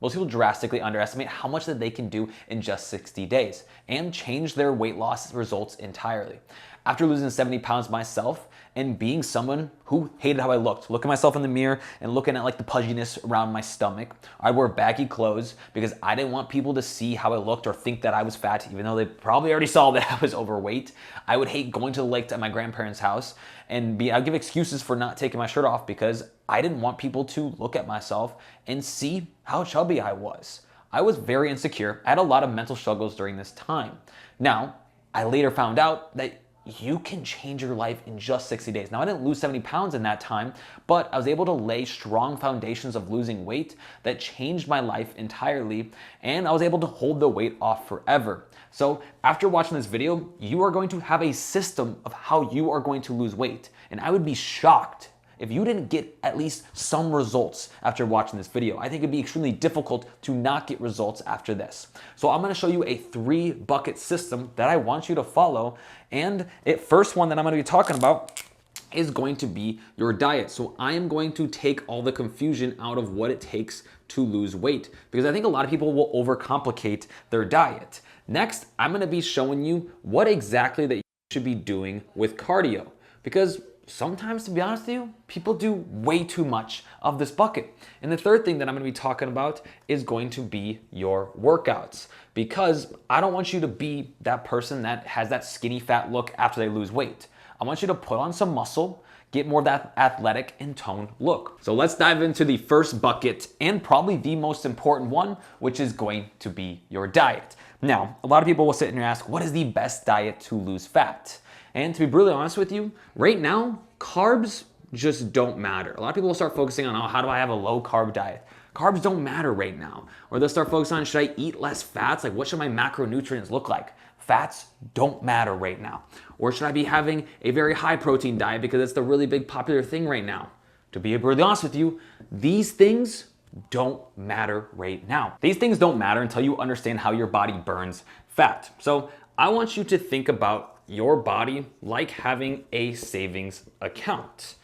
Most people drastically underestimate how much that they can do in just 60 days and change their weight loss results entirely. After losing 70 pounds myself and being someone who hated how I looked, looking at myself in the mirror and looking at like the pudginess around my stomach, I wore baggy clothes because I didn't want people to see how I looked or think that I was fat, even though they probably already saw that I was overweight. I would hate going to the lake at my grandparents' house and I'd give excuses for not taking my shirt off because I didn't want people to look at myself and see how chubby I was. I was very insecure. I had a lot of mental struggles during this time. Now, I later found out that you can change your life in just 60 days. Now, I didn't lose 70 pounds in that time, but I was able to lay strong foundations of losing weight that changed my life entirely, and I was able to hold the weight off forever. So after watching this video, you are going to have a system of how you are going to lose weight, and I would be shocked if you didn't get at least some results after watching this video. I think it'd be extremely difficult to not get results after this. So I'm gonna show you a 3-bucket system that I want you to follow. And the first one that I'm gonna be talking about is going to be your diet. So I am going to take all the confusion out of what it takes to lose weight, because I think a lot of people will overcomplicate their diet. Next, I'm gonna be showing you what exactly that you should be doing with cardio, because sometimes, to be honest with you, people do way too much of this bucket. And the third thing that I'm gonna be talking about is going to be your workouts, because I don't want you to be that person that has that skinny fat look after they lose weight. I want you to put on some muscle, get more of that athletic and toned look. So let's dive into the first bucket and probably the most important one, which is going to be your diet. Now, a lot of people will sit and ask, what is the best diet to lose fat? And to be brutally honest with you, right now, carbs just don't matter. A lot of people will start focusing on, oh, how do I have a low carb diet? Carbs don't matter right now. Or they'll start focusing on, should I eat less fats? Like, what should my macronutrients look like? Fats don't matter right now. Or should I be having a very high protein diet because it's the really big popular thing right now? To be brutally honest with you, these things don't matter right now. These things don't matter until you understand how your body burns fat. So I want you to think about your body like having a savings account.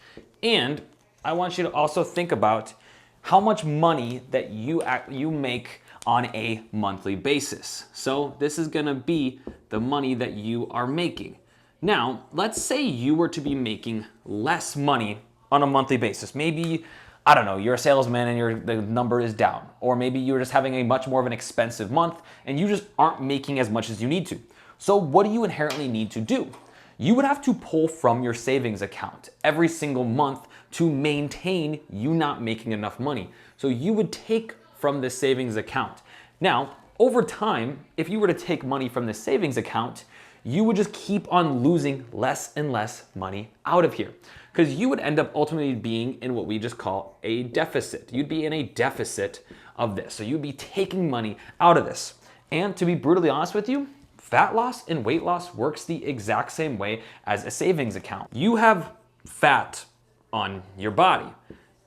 And I want you to also think about how much money that you make on a monthly basis. So this is gonna be the money that you are making. Now, let's say you were to be making less money on a monthly basis. Maybe, I don't know, you're a salesman and the number is down. Or maybe you're just having a much more of an expensive month and you just aren't making as much as you need to. So what do you inherently need to do? You would have to pull from your savings account every single month to maintain you not making enough money. So you would take from the savings account. Now, over time, if you were to take money from the savings account, you would just keep on losing less and less money out of here, because you would end up ultimately being in what we just call a deficit. You'd be in a deficit of this. So you'd be taking money out of this. And to be brutally honest with you, fat loss and weight loss works the exact same way as a savings account. You have fat on your body.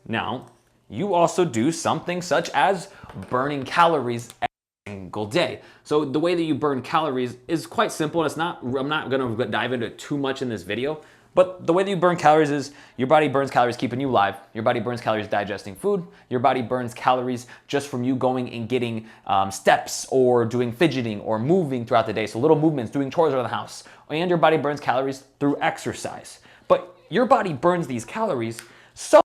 Now, you also do something such as burning calories every single day. So the way that you burn calories is quite simple. I'm not gonna dive into it too much in this video, but the way that you burn calories is your body burns calories keeping you alive. Your body burns calories digesting food. Your body burns calories just from you going and getting steps or doing fidgeting or moving throughout the day. So little movements, doing chores around the house. And your body burns calories through exercise. But your body burns these calories. So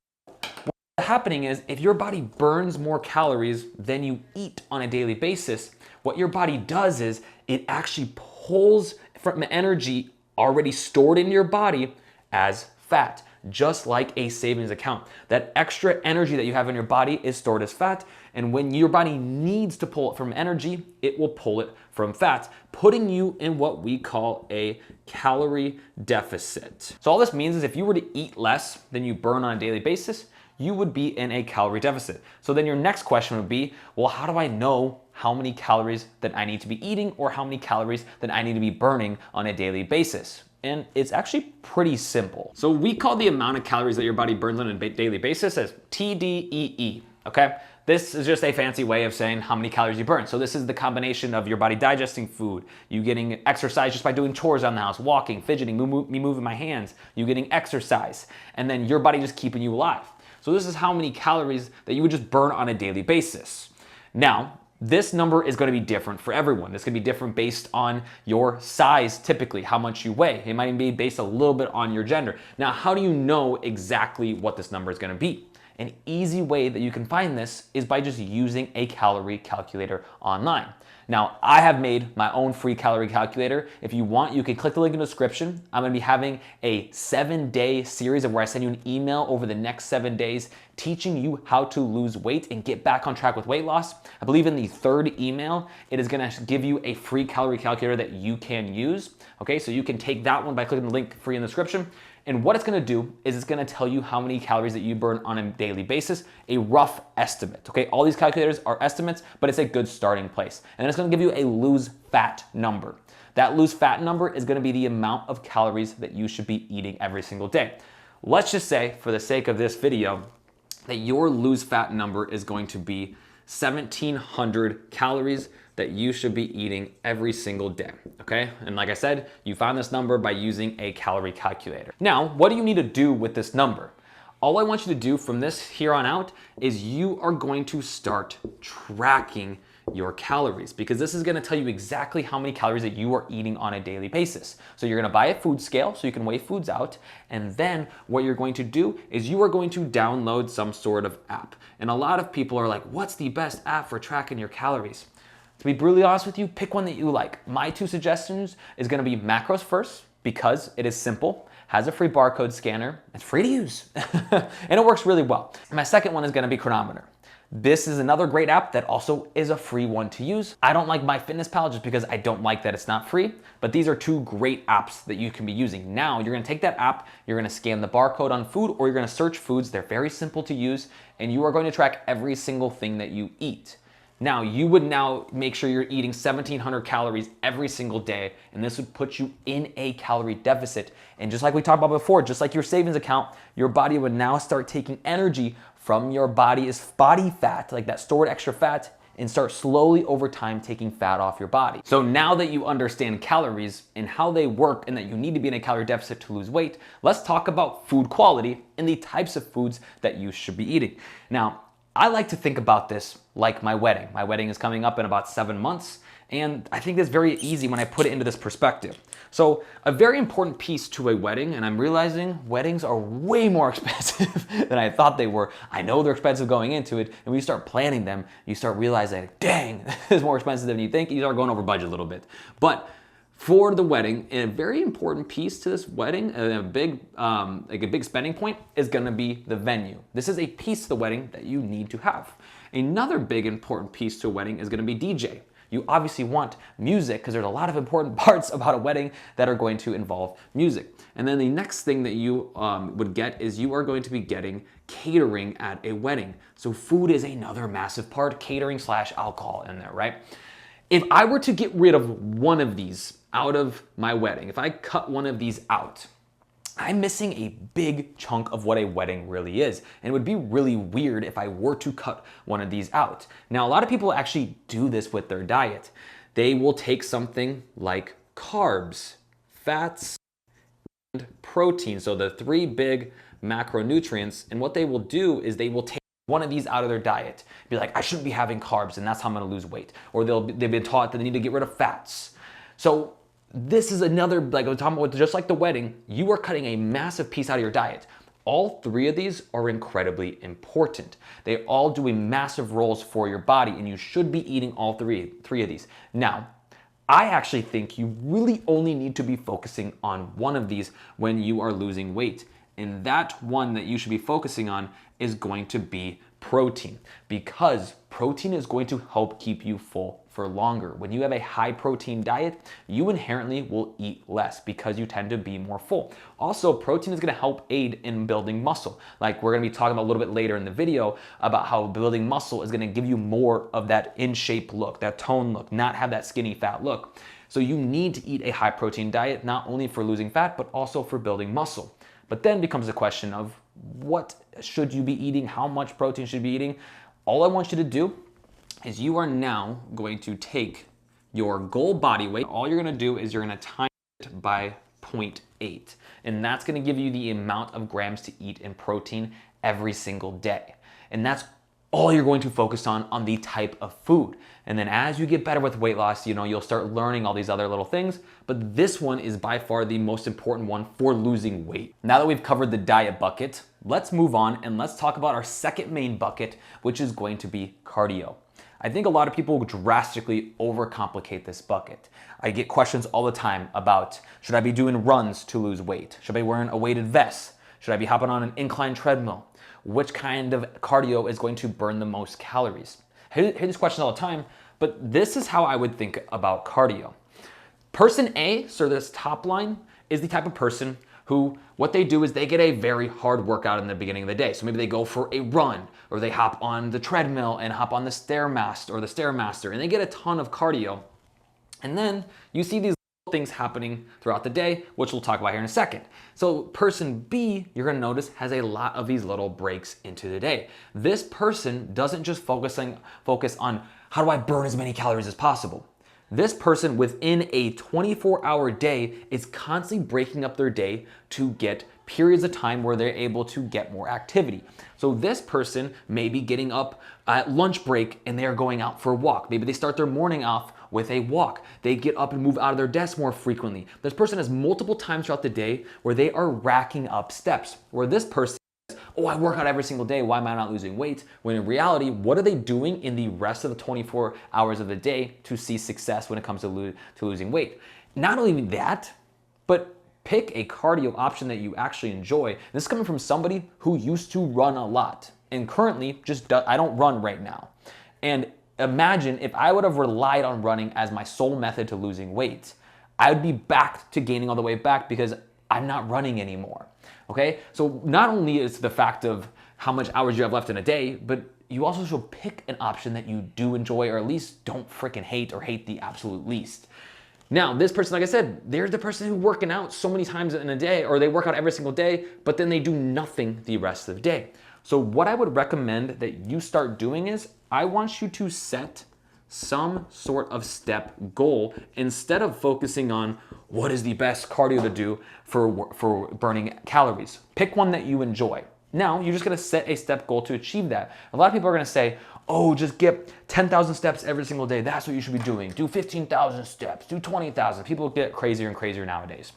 what's happening is if your body burns more calories than you eat on a daily basis, what your body does is it actually pulls from energy already stored in your body as fat, just like a savings account. That extra energy that you have in your body is stored as fat, and when your body needs to pull it from energy, it will pull it from fat, putting you in what we call a calorie deficit. So all this means is if you were to eat less than you burn on a daily basis, you would be in a calorie deficit. So then your next question would be, well, how do I know how many calories that I need to be eating or how many calories that I need to be burning on a daily basis? And it's actually pretty simple. So we call the amount of calories that your body burns on a daily basis as TDEE, okay? This is just a fancy way of saying how many calories you burn. So this is the combination of your body digesting food, you getting exercise just by doing chores around the house, walking, fidgeting, me moving my hands, you getting exercise, and then your body just keeping you alive. So this is how many calories that you would just burn on a daily basis. Now, this number is going to be different for everyone. This could be different based on your size, typically, how much you weigh. It might even be based a little bit on your gender. Now, how do you know exactly what this number is going to be? An easy way that you can find this is by just using a calorie calculator online. Now, I have made my own free calorie calculator. If you want, you can click the link in the description. I'm gonna be having a 7-day series of where I send you an email over the next 7 days teaching you how to lose weight and get back on track with weight loss. I believe in the third email, it is gonna give you a free calorie calculator that you can use. Okay, so you can take that one by clicking the link free in the description. And what it's gonna do is it's gonna tell you how many calories that you burn on a daily basis, a rough estimate, okay? All these calculators are estimates, but it's a good starting place. And then it's gonna give you a lose fat number. That lose fat number is gonna be the amount of calories that you should be eating every single day. Let's just say, for the sake of this video, that your lose fat number is going to be 1,700 calories that you should be eating every single day, okay? And like I said, you found this number by using a calorie calculator. Now, what do you need to do with this number? All I want you to do from this here on out is you are going to start tracking your calories, because this is gonna tell you exactly how many calories that you are eating on a daily basis. So you're gonna buy a food scale so you can weigh foods out, and then what you're going to do is you are going to download some sort of app. And a lot of people are like, what's the best app for tracking your calories? To be brutally honest with you, pick one that you like. My 2 suggestions is gonna be Macros First, because it is simple, has a free barcode scanner, it's free to use, and it works really well. My second one is gonna be Cronometer. This is another great app that also is a free one to use. I don't like MyFitnessPal just because I don't like that it's not free, but these are 2 great apps that you can be using. Now, you're gonna take that app, you're gonna scan the barcode on food, or you're gonna search foods. They're very simple to use, and you are going to track every single thing that you eat. Now, you would now make sure you're eating 1,700 calories every single day, and this would put you in a calorie deficit. And just like we talked about before, just like your savings account, your body would now start taking energy from your body's body fat, like that stored extra fat, and start slowly over time taking fat off your body. So now that you understand calories and how they work and that you need to be in a calorie deficit to lose weight, let's talk about food quality and the types of foods that you should be eating. Now, I like to think about this like my wedding. My wedding is coming up in about 7 months, and I think that's very easy when I put it into this perspective. So a very important piece to a wedding, and I'm realizing weddings are way more expensive than I thought they were. I know they're expensive going into it, and when you start planning them, you start realizing, dang, it's more expensive than you think. You start going over budget a little bit. But for the wedding, a very important piece to this wedding, a big spending point, is gonna be the venue. This is a piece to the wedding that you need to have. Another big important piece to a wedding is gonna be DJ. You obviously want music because there's a lot of important parts about a wedding that are going to involve music. And then the next thing that you would get is you are going to be getting catering at a wedding. So food is another massive part, catering / alcohol in there, right? If I were to get rid of one of these out of my wedding, if I cut one of these out, I'm missing a big chunk of what a wedding really is. And it would be really weird if I were to cut one of these out. Now, a lot of people actually do this with their diet. They will take something like carbs, fats, and protein. So the 3 big macronutrients. And what they will do is they will take one of these out of their diet. Be like, I shouldn't be having carbs and that's how I'm gonna lose weight. Or they've been taught that they need to get rid of fats. So this is another, like I'm talking about, just like the wedding, you are cutting a massive piece out of your diet. All 3 of these are incredibly important. They all do massive roles for your body, and you should be eating all three of these. Now, I actually think you really only need to be focusing on one of these when you are losing weight. And that one that you should be focusing on is going to be protein, because protein is going to help keep you full for longer. When you have a high protein diet, you inherently will eat less because you tend to be more full. Also, protein is gonna help aid in building muscle. Like we're gonna be talking about a little bit later in the video about how building muscle is gonna give you more of that in shape look, that tone look, not have that skinny fat look. So you need to eat a high protein diet, not only for losing fat, but also for building muscle. But then becomes a question of what should you be eating? How much protein should you be eating? All I want you to do is you are now going to take your goal body weight. All you're gonna do is you're gonna time it by 0.8. And that's gonna give you the amount of grams to eat in protein every single day. And that's all you're going to focus on the type of food. And then as you get better with weight loss, you'll start learning all these other little things. But this one is by far the most important one for losing weight. Now that we've covered the diet bucket, let's move on and let's talk about our second main bucket, which is going to be cardio. I think a lot of people drastically overcomplicate this bucket. I get questions all the time about, should I be doing runs to lose weight? Should I be wearing a weighted vest? Should I be hopping on an incline treadmill? Which kind of cardio is going to burn the most calories? I hear these questions all the time, but this is how I would think about cardio. Person A, so this top line, is the type of person who, what they do is they get a very hard workout in the beginning of the day. So maybe they go for a run, or they hop on the treadmill and hop on the Stairmaster, and they get a ton of cardio. And then you see these things happening throughout the day, which we'll talk about here in a second. So person B, you're gonna notice, has a lot of these little breaks into the day. This person doesn't just focus on how do I burn as many calories as possible. This person within a 24-hour day is constantly breaking up their day to get periods of time where they're able to get more activity. So this person may be getting up at lunch break and they are going out for a walk. Maybe they start their morning off with a walk. They get up and move out of their desk more frequently. This person has multiple times throughout the day where they are racking up steps. Where this person, oh, I work out every single day, why am I not losing weight? When in reality, what are they doing in the rest of the 24 hours of the day to see success when it comes to losing weight? Not only that, but pick a cardio option that you actually enjoy. This is coming from somebody who used to run a lot and currently I don't run right now. And imagine if I would have relied on running as my sole method to losing weight, I would be back to gaining all the way back because I'm not running anymore. Okay, so not only is the fact of how much hours you have left in a day, but you also should pick an option that you do enjoy or at least don't freaking hate or hate the absolute least. Now, this person, like I said, they're the person who's working out so many times in a day, or they work out every single day, but then they do nothing the rest of the day. So what I would recommend that you start doing is I want you to set some sort of step goal instead of focusing on what is the best cardio to do for burning calories. Pick one that you enjoy. Now, you're just gonna set a step goal to achieve that. A lot of people are gonna say, oh, just get 10,000 steps every single day. That's what you should be doing. Do 15,000 steps, do 20,000. People get crazier and crazier nowadays.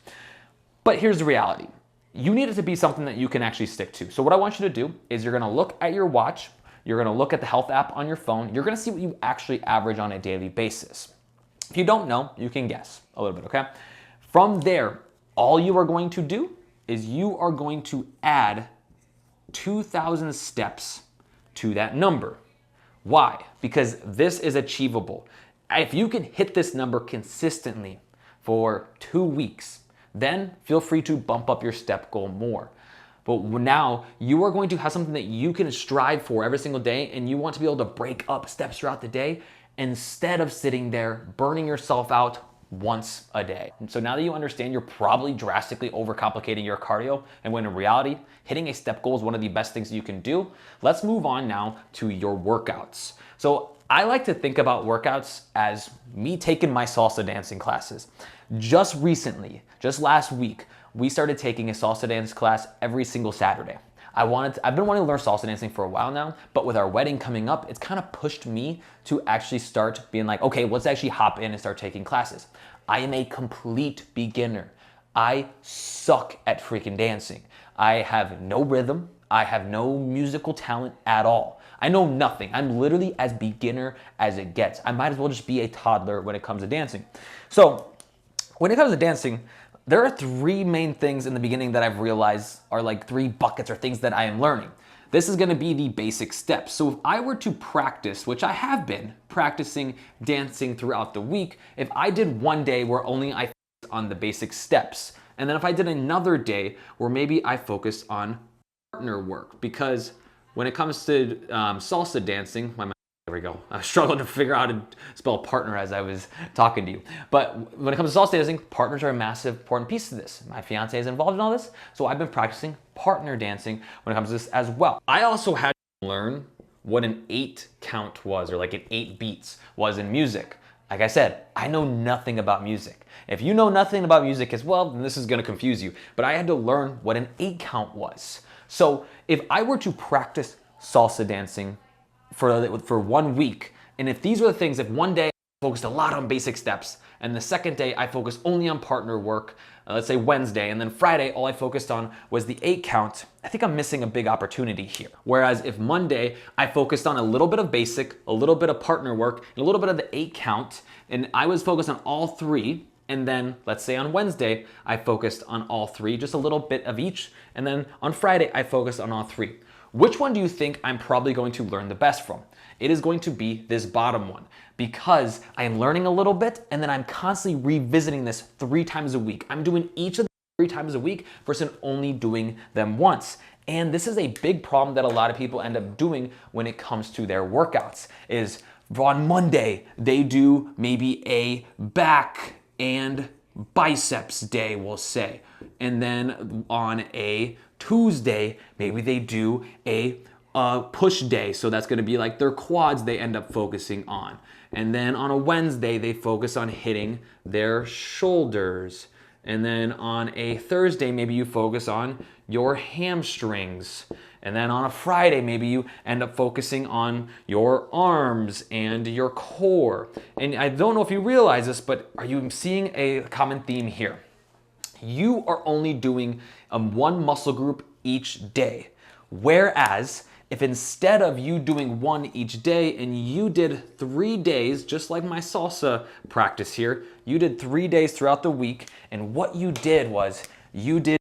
But here's the reality. You need it to be something that you can actually stick to. So what I want you to do is you're gonna look at your watch, you're gonna look at the health app on your phone, you're gonna see what you actually average on a daily basis. If you don't know, you can guess a little bit, okay? From there, all you are going to do is you are going to add 2,000 steps to that number. Why? Because this is achievable. If you can hit this number consistently for 2 weeks, then feel free to bump up your step goal more. But now you are going to have something that you can strive for every single day, and you want to be able to break up steps throughout the day instead of sitting there burning yourself out once a day. And so now that you understand, you're probably drastically overcomplicating your cardio, and when in reality, hitting a step goal is one of the best things you can do. Let's move on now to your workouts. So I like to think about workouts as me taking my salsa dancing classes. Just recently, just last week, we started taking a salsa dance class every single Saturday. I've been wanting to learn salsa dancing for a while now, but with our wedding coming up, it's kind of pushed me to actually start being like, okay, let's actually hop in and start taking classes. I am a complete beginner. I suck at freaking dancing. I have no rhythm. I have no musical talent at all. I know nothing. I'm literally as beginner as it gets. I might as well just be a toddler when it comes to dancing. So when it comes to dancing, there are 3 main things in the beginning that I've realized are like 3 buckets or things that I am learning. This is gonna be the basic steps. So if I were to practice, which I have been practicing dancing throughout the week, if I did one day where only I focused on the basic steps, and then if I did another day where maybe I focused on partner work, because when it comes to salsa dancing, there we go. I was struggling to figure out how to spell partner as I was talking to you. But when it comes to salsa dancing, partners are a massive important piece of this. My fiance is involved in all this, so I've been practicing partner dancing when it comes to this as well. I also had to learn what an 8 count was, or like an 8 beats was in music. Like I said, I know nothing about music. If you know nothing about music as well, then this is gonna confuse you. But I had to learn what an 8 count was. So if I were to practice salsa dancing for 1 week. And if these are the things, if one day I focused a lot on basic steps, and the second day I focused only on partner work, let's say Wednesday, and then Friday all I focused on was the 8 count, I think I'm missing a big opportunity here. Whereas if Monday I focused on a little bit of basic, a little bit of partner work, and a little bit of the 8 count, and I was focused on all 3, and then let's say on Wednesday I focused on all 3, just a little bit of each, and then on Friday I focused on all 3. Which one do you think I'm probably going to learn the best from? It is going to be this bottom one, because I am learning a little bit and then I'm constantly revisiting this 3 times a week. I'm doing each of them 3 times a week versus only doing them once. And this is a big problem that a lot of people end up doing when it comes to their workouts, is on Monday they do maybe a back and biceps day, we'll say. And then on a Tuesday, maybe they do a push day. So that's going to be like their quads they end up focusing on. And then on a Wednesday, they focus on hitting their shoulders. And then on a Thursday, maybe you focus on your hamstrings. And then on a Friday, maybe you end up focusing on your arms and your core. And I don't know if you realize this, but are you seeing a common theme here? You are only doing one muscle group each day. Whereas if instead of you doing 1 each day and you did 3 days, just like my salsa practice here, you did 3 days throughout the week, and what you did was you did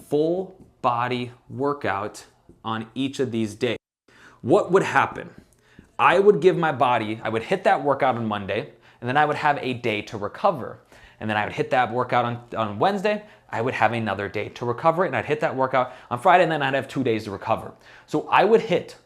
full body workout on each of these days. What would happen? I would give my body, I would hit that workout on Monday, and then I would have a day to recover. And then I would hit that workout on Wednesday, I would have another day to recover it, and I'd hit that workout on Friday, and then I'd have 2 days to recover. So I would hit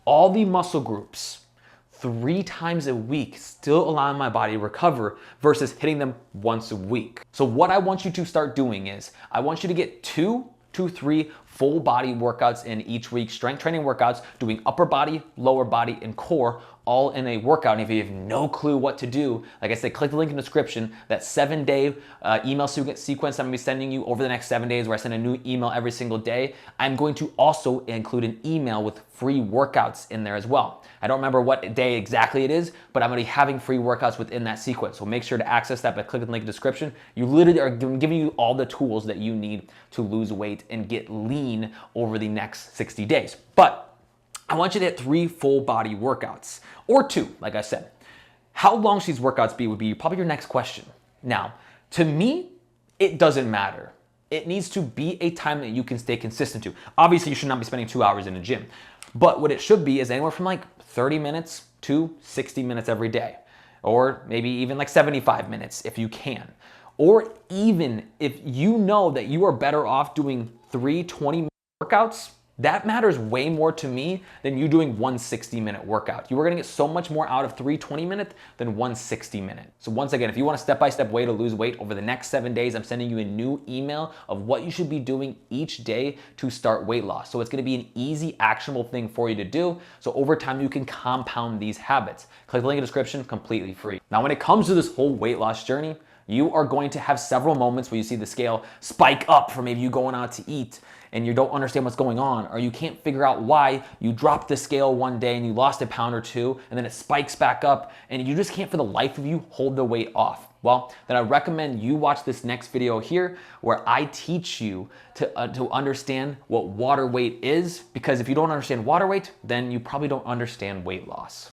all the muscle groups 3 times a week, still allowing my body to recover versus hitting them once a week. So what I want you to start doing is, I want you to get 2 to 3 full body workouts in each week, strength training workouts, doing upper body, lower body, and core all in a workout. And if you have no clue what to do, like I said, click the link in the description, that 7-day email sequence I'm gonna be sending you over the next 7 days, where I send a new email every single day. I'm going to also include an email with free workouts in there as well. I don't remember what day exactly it is, but I'm gonna be having free workouts within that sequence. So make sure to access that by clicking the link in the description. You literally are giving you all the tools that you need to lose weight and get lean over the next 60 days. But I want you to hit 3 full body workouts, or 2, like I said. How long should these workouts be would be probably your next question. Now, to me, it doesn't matter. It needs to be a time that you can stay consistent to. Obviously, you should not be spending 2 hours in a gym, but what it should be is anywhere from like 30 minutes to 60 minutes every day, or maybe even like 75 minutes if you can. Or even if you know that you are better off doing 3 20-minute workouts, that matters way more to me than you doing 1 60-minute workout. You are gonna get so much more out of 3 20-minute than 1 60-minute. So once again, if you want a step-by-step way to lose weight over the next 7 days, I'm sending you a new email of what you should be doing each day to start weight loss. So it's gonna be an easy, actionable thing for you to do. So over time, you can compound these habits. Click the link in the description, completely free. Now, when it comes to this whole weight loss journey, you are going to have several moments where you see the scale spike up from maybe you going out to eat and you don't understand what's going on, or you can't figure out why you dropped the scale one day and you lost a pound or 2 and then it spikes back up and you just can't for the life of you hold the weight off. Well, then I recommend you watch this next video here where I teach you to understand what water weight is, because if you don't understand water weight, then you probably don't understand weight loss.